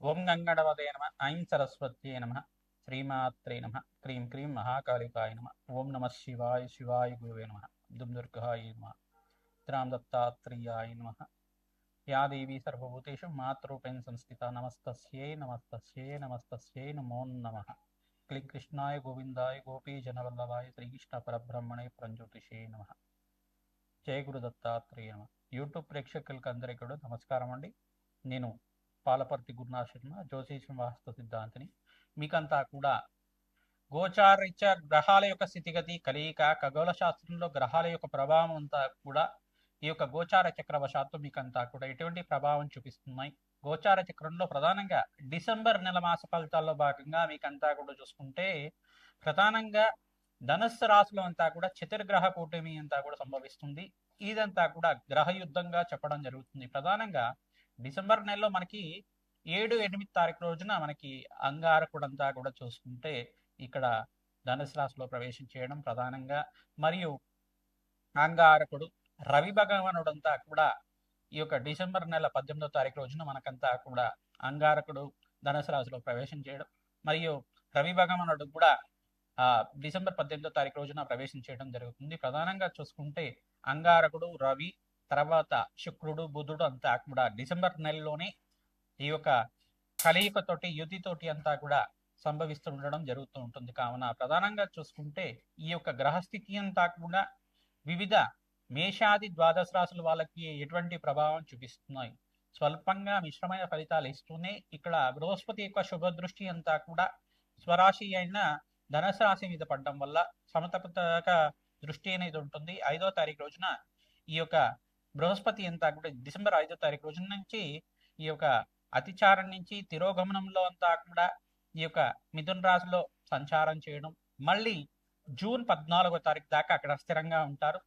ఓం గంగణపతే నమ ఐం సరస్వత్యే నమ శ్రీమాత్రే నమ క్రీం క్రీం మహాకాళికాయ నమ ఓం నమ శివాయ శివాయ గురువే నమ దుమ్ దుర్గాయ నమ త్రాం దత్తాత్రేయాయ నమ యా దేవీ సర్వభూతేషు మాతృరూపేణ సంస్థితా నమస్తస్యై నమస్తస్యై నమస్తస్యై నమో నమః క్లి కృష్ణాయ గోవిందాయ గోపీజనవల్లభాయ శ్రీకృష్ణ పరబ్రహ్మణే ప్రంజ్యోతిషే నమః. జయ గురు దత్తాత్రేయ నమ. యూట్యూబ్ ప్రేక్షకులకు అందరికీ కూడా నమస్కారం అండి. నేను పాలపర్తి గురునాథ్ శర్మ, జ్యోతిష వాస్తు సిద్ధాంతిని. మీకంతా కూడా గోచారీత్యా గ్రహాల యొక్క స్థితిగతి, కలయిక, ఖగోళ శాస్త్రంలో గ్రహాల యొక్క ప్రభావం అంతా కూడా ఈ యొక్క గోచార చక్రవశాత్తు మీకంతా కూడా ఎటువంటి ప్రభావం చూపిస్తున్నాయి. గోచార చక్రంలో ప్రధానంగా డిసెంబర్ నెల మాస ఫలితాల్లో భాగంగా మీకంతా కూడా చూసుకుంటే ప్రధానంగా ధనుస్సు రాశిలో అంతా కూడా చతుర్గ్రహ కూటమి అంతా కూడా సంభవిస్తుంది. ఇదంతా కూడా గ్రహ యుద్ధంగా చెప్పడం జరుగుతుంది. ప్రధానంగా డిసెంబర్ నెలలో మనకి 7-8 తారీఖు రోజున మనకి అంగారకుడంతా కూడా చూసుకుంటే ఇక్కడ ధనుసు రాశిలో ప్రవేశం చేయడం ప్రధానంగా, మరియు అంగారకుడు రవి భగవానుడంతా కూడా ఈ యొక్క డిసెంబర్ నెల 18వ తారీఖు రోజున మనకంతా కూడా అంగారకుడు ధనుసు రాశిలో ప్రవేశం చేయడం, మరియు రవి భగవానుడు కూడా డిసెంబర్ 18వ తారీఖు రోజున ప్రవేశం చేయడం జరుగుతుంది. ప్రధానంగా చూసుకుంటే అంగారకుడు, రవి, తర్వాత శుక్రుడు, బుధుడు అంతా కూడా డిసెంబర్ నెలలోనే ఈ యొక్క కలయికతోటి, యుతితోటి అంతా కూడా సంభవిస్తూ ఉండడం జరుగుతూ ఉంటుంది. కావున ప్రధానంగా చూసుకుంటే ఈ యొక్క గ్రహస్థితి అంతా కూడా వివిధ మేషాది ద్వాదశ రాశుల వాళ్ళకి ఎటువంటి ప్రభావం చూపిస్తున్నాయి. స్వల్పంగా మిశ్రమైన ఫలితాలు ఇస్తూనే ఇక్కడ బృహస్పతి యొక్క శుభ దృష్టి అంతా కూడా స్వరాశి అయిన ధనుసు రాశి మీద పడడం వల్ల సమతపక దృష్టి అనేది ఉంటుంది. 5వ తారీఖు రోజున ఈ యొక్క బృహస్పతి అంతా కూడా డిసెంబర్ 5వ తారీఖు రోజున నుంచి ఈ యొక్క అతిచారం నుంచి తిరోగమనంలో అంతా కూడా ఈ యొక్క మిథున రాశిలో సంచారం చేయడం, మళ్ళీ జూన్ 14వ తారీఖు దాకా అక్కడ స్థిరంగా ఉంటారు.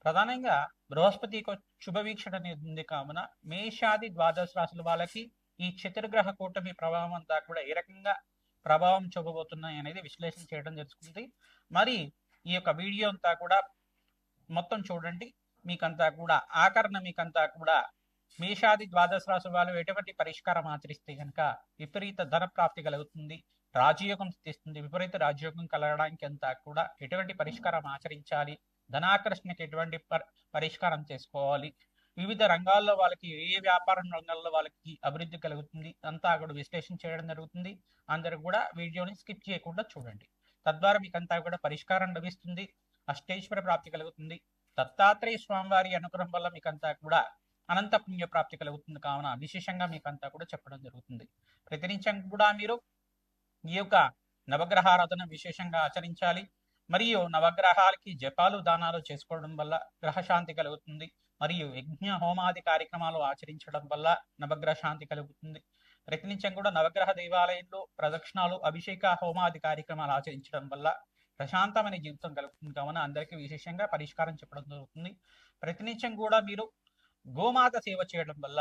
ప్రధానంగా బృహస్పతి శుభ వీక్షణ అనేది ఉంది. కావున మేషాది ద్వాదశ రాశుల వాళ్ళకి ఈ చతుర్గ్రహ కూటమి ప్రభావం అంతా కూడా ఏ రకంగా ప్రభావం చూపబోతున్నాయి అనేది విశ్లేషణ చేయడం జరుగుతుంది. మరి ఈ యొక్క వీడియో అంతా కూడా మొత్తం చూడండి. మీకంతా కూడా ఆకరణ మీకంతా కూడా మేషాది ద్వాదశ రాశి వాళ్ళు ఎటువంటి పరిష్కారం ఆచరిస్తే కనుక విపరీత ధన ప్రాప్తి కలుగుతుంది, రాజయోగం సిద్ధిస్తుంది. విపరీత రాజయోగం కలగడానికి అంతా కూడా ఎటువంటి పరిష్కారం ఆచరించాలి, ధనాకర్షణకి ఎటువంటి పరిష్కారం చేసుకోవాలి, వివిధ రంగాల్లో వాళ్ళకి ఏ వ్యాపార రంగాల్లో వాళ్ళకి అభివృద్ధి కలుగుతుంది అంతా కూడా విశ్లేషణ చేయడం జరుగుతుంది. అందరూ కూడా వీడియోని స్కిప్ చేయకుండా చూడండి. తద్వారా మీకంతా కూడా పరిష్కారం లభిస్తుంది, అష్టైశ్వర ప్రాప్తి కలుగుతుంది. దత్తాత్రేయ స్వామివారి అనుగ్రహం వల్ల మీకంతా కూడా అనంత పుణ్య ప్రాప్తి కలుగుతుంది. కావున విశేషంగా మీకంతా కూడా చెప్పడం జరుగుతుంది. ప్రతినిత్యం కూడా మీరు ఈ యొక్క నవగ్రహారాధన విశేషంగా ఆచరించాలి. మరియు నవగ్రహాలకి జపాలు, దానాలు చేసుకోవడం వల్ల గ్రహశాంతి కలుగుతుంది. మరియు యజ్ఞ హోమాది కార్యక్రమాలు ఆచరించడం వల్ల నవగ్రహ శాంతి కలుగుతుంది. ప్రతినిత్యం కూడా నవగ్రహ దేవాలయంలో ప్రదక్షిణాలు, అభిషేక హోమాది కార్యక్రమాలు ఆచరించడం వల్ల ప్రశాంతమైన జీవితం కలుగుతుంది. కావున అందరికీ విశేషంగా పరిష్కారం చెప్పడం జరుగుతుంది. ప్రతినిత్యం కూడా మీరు గోమాత సేవ చేయడం వల్ల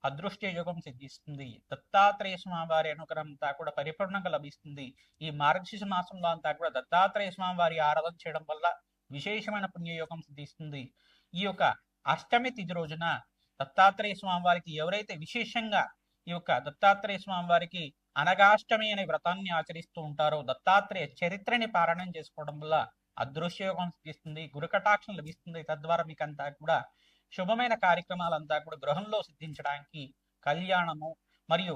అదృష్ట యోగం సిద్ధిస్తుంది. దత్తాత్రేయ స్వామి వారి అనుగ్రహం అంతా కూడా పరిపూర్ణంగా లభిస్తుంది. ఈ మార్గశిర మాసంలో అంతా కూడా దత్తాత్రేయ స్వామి వారి ఆరాధన చేయడం వల్ల విశేషమైన పుణ్యయోగం సిద్ధిస్తుంది. ఈ యొక్క అష్టమి తిథి రోజున దత్తాత్రేయ స్వామి వారికి ఎవరైతే విశేషంగా ఈ యొక్క దత్తాత్రేయ స్వామి వారికి అనగాష్టమి అనే వ్రతాన్ని ఆచరిస్తూ ఉంటారో దత్తాత్రేయ చరిత్రని పారాయణం చేసుకోవడం వల్ల అదృశ్యయోగం సిద్ధిస్తుంది, గురుకటాక్షం లభిస్తుంది. తద్వారా మీకంతా కూడా శుభమైన కార్యక్రమాలంతా కూడా గృహంలో సిద్ధించడానికి, కళ్యాణము మరియు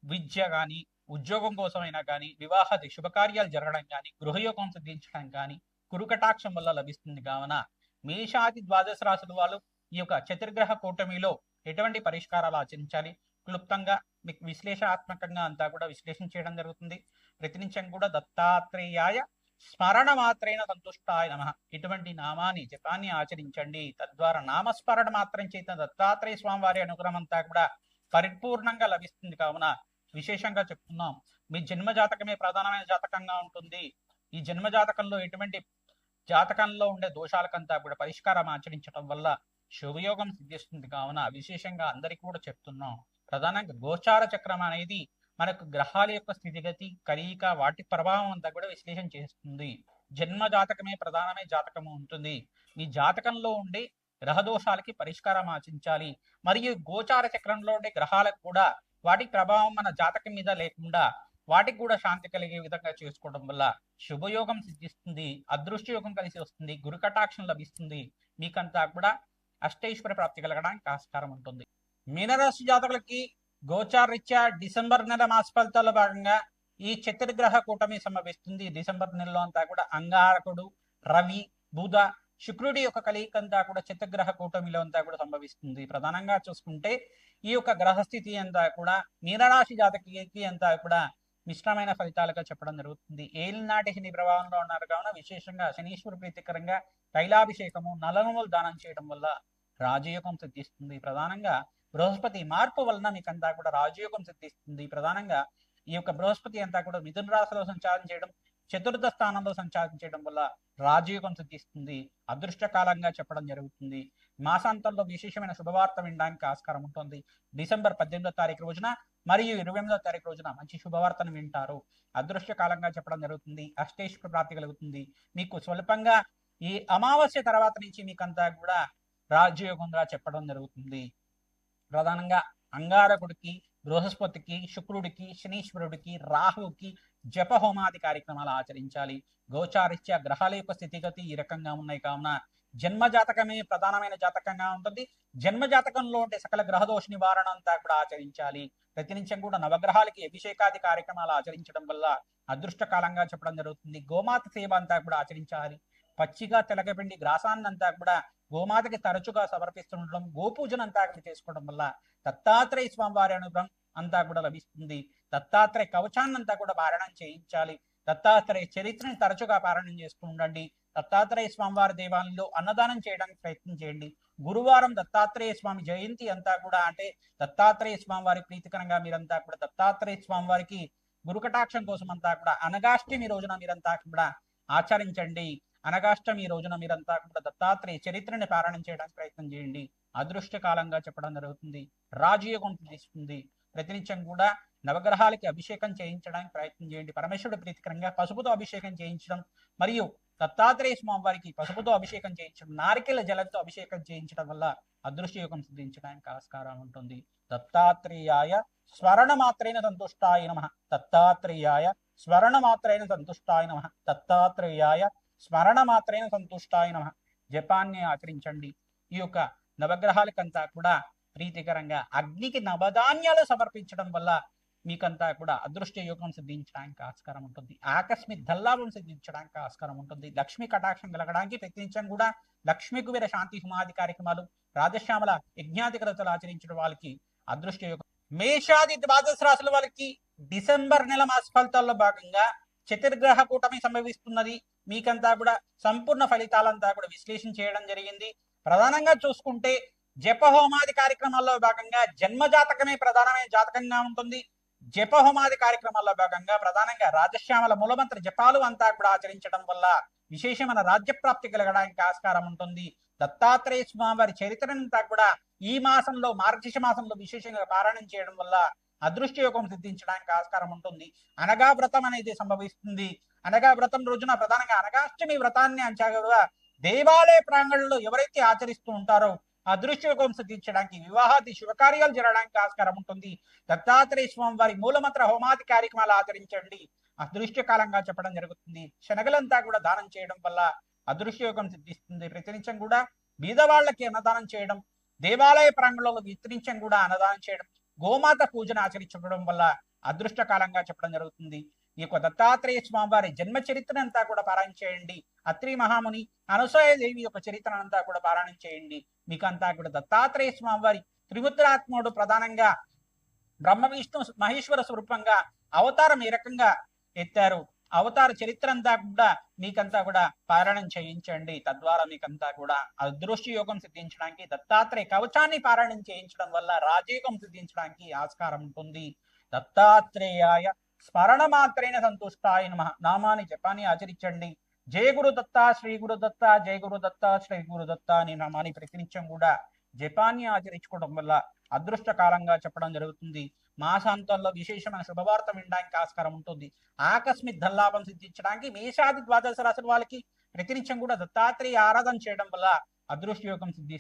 విద్య కానీ, ఉద్యోగం కోసమైనా కానీ, వివాహాది శుభకార్యాలు జరగడం కానీ, గృహయోగం సిద్ధించడం కానీ గురుకటాక్షం వల్ల లభిస్తుంది. కావున మేషాది ద్వాదశ రాశుల వాళ్ళు ఈ యొక్క చతుర్గ్రహ కూటమిలో ఎటువంటి పరిష్కారాలు ఆచరించాలి క్లుప్తంగా మీకు విశ్లేషణాత్మకంగా అంతా కూడా విశ్లేషణ చేయడం జరుగుతుంది. ప్రతినిత్యం కూడా దత్తాత్రేయాయ స్మరణ మాత్రైన సంతుష్టాయ నమః ఇటువంటి నామాన్ని జపాన్ని ఆచరించండి. తద్వారా నామస్మరణ మాత్రం చేత దత్తాత్రేయ స్వామి వారి అనుగ్రహం అంతా కూడా పరిపూర్ణంగా లభిస్తుంది. కావున విశేషంగా చెప్తున్నాం, మీ జన్మ జాతకమే ప్రధానమైన జాతకంగా ఉంటుంది. ఈ జన్మ జాతకంలో ఎటువంటి జాతకంలో ఉండే దోషాలకంతా కూడా పరిష్కారం ఆచరించడం వల్ల శుభయోగం సిద్ధిస్తుంది. కావున విశేషంగా అందరికీ కూడా చెప్తున్నాం. ప్రధానంగా గోచార చక్రం అనేది మనకు గ్రహాల యొక్క స్థితిగతి, కలయిక, వాటి ప్రభావం అంతా కూడా విశ్లేషణ చేస్తుంది. జన్మ జాతకమే ప్రధానమైన జాతకము ఉంటుంది. మీ జాతకంలో ఉండే గ్రహ దోషాలకి పరిష్కారం ఆచరించాలి. మరియు గోచార చక్రంలో ఉండే గ్రహాలకు కూడా వాటి ప్రభావం మన జాతకం మీద లేకుండా వాటికి కూడా శాంతి కలిగే విధంగా చేసుకోవడం వల్ల శుభయోగం సిద్ధిస్తుంది, అదృష్ట యోగం కలిసి వస్తుంది, గురు కటాక్షం లభిస్తుంది. మీకంతా కూడా అష్టైశ్వర్య ప్రాప్తి కలగడానికి ఆస్కారం ఉంటుంది. మీనరాశి జాతకులకి గోచారరీత్యా డిసెంబర్ నెల మాస ఫలితాల్లో భాగంగా ఈ చతుర్గ్రహ కూటమి సంభవిస్తుంది. డిసెంబర్ నెలలో అంతా కూడా అంగారకుడు, రవి, బుధ, శుక్రుడి యొక్క కలయిక అంతా కూడా చతుర్గ్రహ కూటమిలో అంతా కూడా సంభవిస్తుంది. ప్రధానంగా చూసుకుంటే ఈ యొక్క గ్రహస్థితి అంతా కూడా మీనరాశి జాతకి అంతా కూడా మిశ్రమైన ఫలితాలుగా చెప్పడం జరుగుతుంది. ఏలినాటి శని ప్రభావంలో ఉన్నారు కావున విశేషంగా శనీశ్వర ప్రీతికరంగా తైలాభిషేకము, నలనములు దానం చేయడం వల్ల రాజయోగం సిద్ధిస్తుంది. ప్రధానంగా బృహస్పతి మార్పు వలన మీకంతా కూడా రాజయోగం సిద్ధిస్తుంది. ప్రధానంగా ఈ యొక్క బృహస్పతి అంతా కూడా మిథున రాశిలో సంచారం చేయడం, చతుర్థ స్థానంలో సంచారం చేయడం వల్ల రాజయోగం సిద్ధిస్తుంది. అదృష్ట కాలంగా చెప్పడం జరుగుతుంది. మాసాంతంలో విశేషమైన శుభవార్త వినడానికి ఆస్కారం ఉంటుంది. డిసెంబర్ 18వ తారీఖు రోజున మరియు 28వ తారీఖు రోజున మంచి శుభవార్తను వింటారు. అదృష్ట కాలంగా చెప్పడం జరుగుతుంది. అష్టైశ్వర్య ప్రాప్తి కలుగుతుంది. మీకు స్వల్పంగా ఈ అమావాస్య తర్వాత నుంచి మీకంతా కూడా రాజయోగంగా చెప్పడం జరుగుతుంది. ప్రధానంగా అంగారకుడికి, బృహస్పతికి, శుక్రుడికి, శనీశ్వరుడికి, రాహువుకి జప హోమాది కార్యక్రమాలు ఆచరించాలి. గోచారిత్య గ్రహాల యొక్క స్థితిగతి ఈ రకంగా ఉన్నాయి కావున జన్మ జాతకమే ప్రధానమైన జాతకంగా ఉంటుంది. జన్మ జాతకంలో ఉంటే సకల గ్రహదోష నివారణ అంతా కూడా ఆచరించాలి. ప్రతినిత్యం కూడా నవగ్రహాలకి అభిషేకాది కార్యక్రమాలు ఆచరించడం వల్ల అదృష్ట కాలంగా చెప్పడం జరుగుతుంది. గోమాత సేవ అంతా కూడా ఆచరించాలి. పచ్చిగా తెలగపిండి గ్రాసాన్నంతా కూడా గోమాతకి తరచుగా సమర్పిస్తుండడం, గోపూజన అంతా చేసుకోవడం వల్ల దత్తాత్రేయ స్వామివారి అనుగ్రహం అంతా కూడా లభిస్తుంది. దత్తాత్రేయ కవచాన్నంతా కూడా పారాయణం చేయించాలి. దత్తాత్రేయ చరిత్రని తరచుగా పారాయణం చేస్తూ ఉండండి. దత్తాత్రేయ స్వామివారి దేవాలయంలో అన్నదానం చేయడానికి ప్రయత్నం చేయండి. గురువారం దత్తాత్రేయ స్వామి జయంతి అంతా కూడా అంటే దత్తాత్రేయ స్వామివారి ప్రీతికరంగా మీరంతా కూడా దత్తాత్రేయ స్వామివారికి గురుకటాక్షం కోసం అంతా కూడా అనగాష్టమి రోజున మీరంతా కూడా ఆచరించండి. అనగాష్టమి రోజున మీరంతా కూడా దత్తాత్రేయ చరిత్రని పారాయణం చేయడానికి ప్రయత్నం చేయండి. అదృష్ట కాలంగా చెప్పడం జరుగుతుంది. రాజయోగం తీసుకుంది. ప్రతినిత్యం కూడా నవగ్రహాలకి అభిషేకం చేయించడానికి ప్రయత్నం చేయండి. పరమేశ్వరుడు ప్రీతికరంగా పసుపుతో అభిషేకం చేయించడం మరియు దత్తాత్రేయ స్వామి వారికి పసుపుతో అభిషేకం చేయించడం, నారికేల జలంతో అభిషేకం చేయించడం వల్ల అదృష్ట యోగం సిద్ధించడానికి ఆస్కారం ఉంటుంది. దత్తాత్రేయాయ స్మరణ మాత్రైన సంతుష్టాయ నమః. దత్తాత్రేయాయ స్మరణ మాత్రైన సంతుష్టాయ నమః. దత్తాత్రేయాయ స్మరణ మాత్రైన సంతుష్టాయ నమః జపాన్ని ఆచరించండి. ఈ యొక్క నవగ్రహాలకంతా కూడా ప్రీతికరంగా అగ్నికి నవధాన్యాలు సమర్పించడం వల్ల మీకంతా కూడా అదృష్ట యోగం సిద్ధించడానికి ఆస్కారం ఉంటుంది. ఆకస్మిక ధల్లాభం సిద్ధించడానికి ఆస్కారం ఉంటుంది. లక్ష్మీ కటాక్షం కలగడానికి ప్రయత్నించడం కూడా లక్ష్మీ కుబేర శాంతి హోమాది కార్యక్రమాలు, రాజశ్యామల యజ్ఞాధికరతలు ఆచరించడం వాళ్ళకి అదృష్ట యోగం. మేషాది ద్వాదశ రాశుల వాళ్ళకి డిసెంబర్ నెల మాస ఫలితాల్లో భాగంగా చతుర్గ్రహ కూటమి సంభవిస్తున్నది. మీకంతా కూడా సంపూర్ణ ఫలితాలంతా కూడా విశ్లేషణ చేయడం జరిగింది. ప్రధానంగా చూసుకుంటే జప హోమాది కార్యక్రమాల్లో భాగంగా జన్మ జాతకమే ప్రధానమైన జాతకంగా ఉంటుంది. జప హోమాది కార్యక్రమాల్లో భాగంగా ప్రధానంగా రాజశ్యామల మూలమంత్ర జపాలు అంతా కూడా ఆచరించడం వల్ల విశేషమైన రాజ్య ప్రాప్తి కలగడానికి ఆస్కారం ఉంటుంది. దత్తాత్రేయ స్వామి వారి చరిత్రనంతా కూడా ఈ మాసంలో మార్గశిష మాసంలో విశేషంగా పారాయణం చేయడం వల్ల అదృష్ట యోగం సిద్ధించడానికి ఆస్కారం ఉంటుంది. అనగా వ్రతం అనేది సంభవిస్తుంది. అనగా వ్రతం రోజున ప్రధానంగా అనగాష్టమి వ్రతాన్ని అంచగా దేవాలయ ప్రాంగణంలో ఎవరైతే ఆచరిస్తూ ఉంటారో అదృష్ట యోగం సిద్ధించడానికి, వివాహాది శుభకార్యాలు జరగడానికి ఆస్కారం ఉంటుంది. దత్తాత్రేయ స్వామి వారి మూలమంత్ర హోమాది కార్యక్రమాలు ఆచరించండి. అదృష్ట కాలంగా చెప్పడం జరుగుతుంది. శనగలంతా కూడా దానం చేయడం వల్ల అదృష్ట యోగం సిద్ధిస్తుంది. ప్రతినిత్యం కూడా బీదవాళ్లకి అన్నదానం చేయడం, దేవాలయ ప్రాంగణంలో విస్తరించం కూడా అన్నదానం చేయడం, గోమాత పూజను ఆచరించడం వల్ల అదృష్ట కాలంగా చెప్పడం జరుగుతుంది. ఈ యొక్క దత్తాత్రేయ స్వామి వారి జన్మ చరిత్ర అంతా కూడా పారాయణ చేయండి. అత్రి మహాముని అనసూయ దేవి యొక్క చరిత్ర అంతా కూడా పారాయణం చేయండి. మీకంతా కూడా దత్తాత్రేయ స్వామి వారి త్రిముద్రాత్ముడు ప్రధానంగా బ్రహ్మ విష్ణు మహేశ్వర స్వరూపంగా అవతారం ఏ రకంగా ఎత్తారు, అవతార చరిత్ర అంతా కూడా మీకంతా కూడా పారాయణం చేయించండి. తద్వారా మీకంతా కూడా అదృష్ట యోగం సిద్ధించడానికి, దత్తాత్రేయ కవచాన్ని పారాయణం చేయించడం వల్ల రాజయోగం సిద్ధించడానికి ఆస్కారం ఉంటుంది. దత్తాత్రేయాయ స్మరణ మాత్రైన సంతుష్టాయ నమః నామాన్ని జపాన్ని ఆచరించండి. జయ గురు దత్త, శ్రీ గురు దత్త, జయ గురు దత్త, శ్రీ గురు దత్త అనే నామాన్ని ప్రతినిత్యం కూడా జపాన్ని ఆచరించుకోవడం వల్ల అదృష్ట కాలంగా చెప్పడం జరుగుతుంది. మాసాంతంలో విశేషమైన శుభవార్త వినడానికి ఆస్కారం ఉంటుంది. ఆకస్మిక ధల్లాభం సిద్ధించడానికి మేషాది ద్వాదశ రాశుల వాళ్ళకి ప్రతినిత్యం కూడా దత్తాత్రేయ ఆరాధన చేయడం వల్ల అదృష్ట యోగం సిద్ధిస్తుంది.